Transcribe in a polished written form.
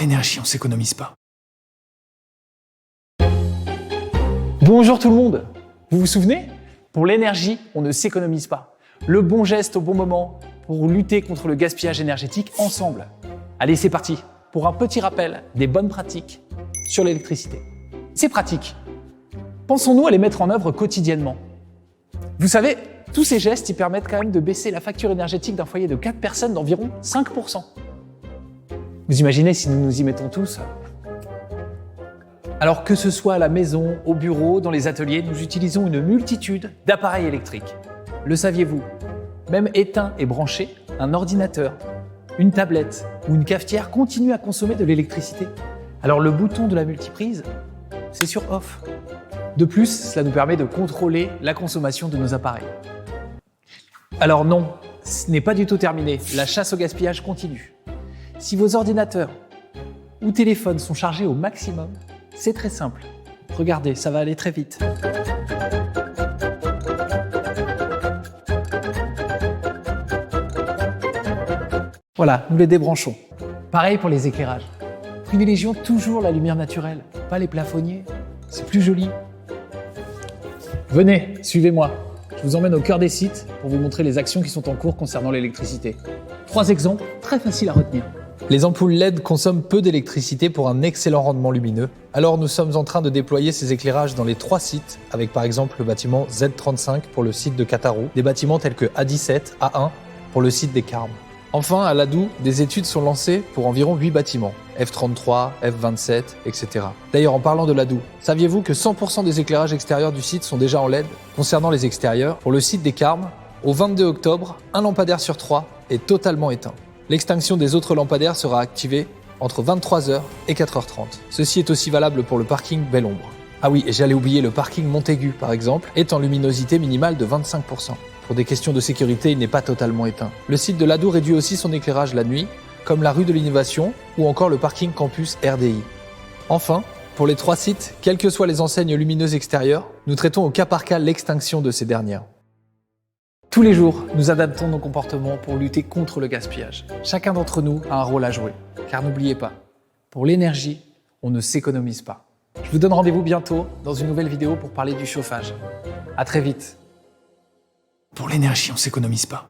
l'énergie, on s'économise pas. Bonjour tout le monde. Vous vous souvenez? Pour l'énergie, on ne s'économise pas. Le bon geste au bon moment pour lutter contre le gaspillage énergétique ensemble. Allez, c'est parti pour un petit rappel des bonnes pratiques sur l'électricité. C'est pratique. Pensons-nous à les mettre en œuvre quotidiennement. Vous savez, tous ces gestes ils permettent quand même de baisser la facture énergétique d'un foyer de 4 personnes d'environ 5%. Vous imaginez si nous nous y mettons tous? Alors que ce soit à la maison, au bureau, dans les ateliers, nous utilisons une multitude d'appareils électriques. Le saviez-vous? Même éteint et branché, un ordinateur, une tablette ou une cafetière continue à consommer de l'électricité. Alors le bouton de la multiprise, c'est sur off. De plus, cela nous permet de contrôler la consommation de nos appareils. Alors non, ce n'est pas du tout terminé. La chasse au gaspillage continue. Si vos ordinateurs ou téléphones sont chargés au maximum, c'est très simple. Regardez, ça va aller très vite. Voilà, nous les débranchons. Pareil pour les éclairages. Privilégions toujours la lumière naturelle, pas les plafonniers. C'est plus joli. Venez, suivez-moi. Je vous emmène au cœur des sites pour vous montrer les actions qui sont en cours concernant l'électricité. 3 exemples très faciles à retenir. Les ampoules LED consomment peu d'électricité pour un excellent rendement lumineux. Alors nous sommes en train de déployer ces éclairages dans les 3 sites, avec par exemple le bâtiment Z35 pour le site de Catarou, des bâtiments tels que A17, A1 pour le site des Carmes. Enfin, à Ladoux, des études sont lancées pour environ 8 bâtiments, F33, F27, etc. D'ailleurs, en parlant de Ladoux, saviez-vous que 100% des éclairages extérieurs du site sont déjà en LED? Concernant les extérieurs, pour le site des Carmes, au 22 octobre, un lampadaire sur 3 est totalement éteint. L'extinction des autres lampadaires sera activée entre 23h et 4h30. Ceci est aussi valable pour le parking Belle Ombre. Ah oui, et j'allais oublier le parking Montaigu, par exemple, est en luminosité minimale de 25%. Pour des questions de sécurité, il n'est pas totalement éteint. Le site de Ladoux réduit aussi son éclairage la nuit, comme la rue de l'Innovation ou encore le parking campus RDI. Enfin, pour les 3 sites, quelles que soient les enseignes lumineuses extérieures, nous traitons au cas par cas l'extinction de ces dernières. Tous les jours, nous adaptons nos comportements pour lutter contre le gaspillage. Chacun d'entre nous a un rôle à jouer. Car n'oubliez pas, pour l'énergie, on ne s'économise pas. Je vous donne rendez-vous bientôt dans une nouvelle vidéo pour parler du chauffage. À très vite. Pour l'énergie, on s'économise pas.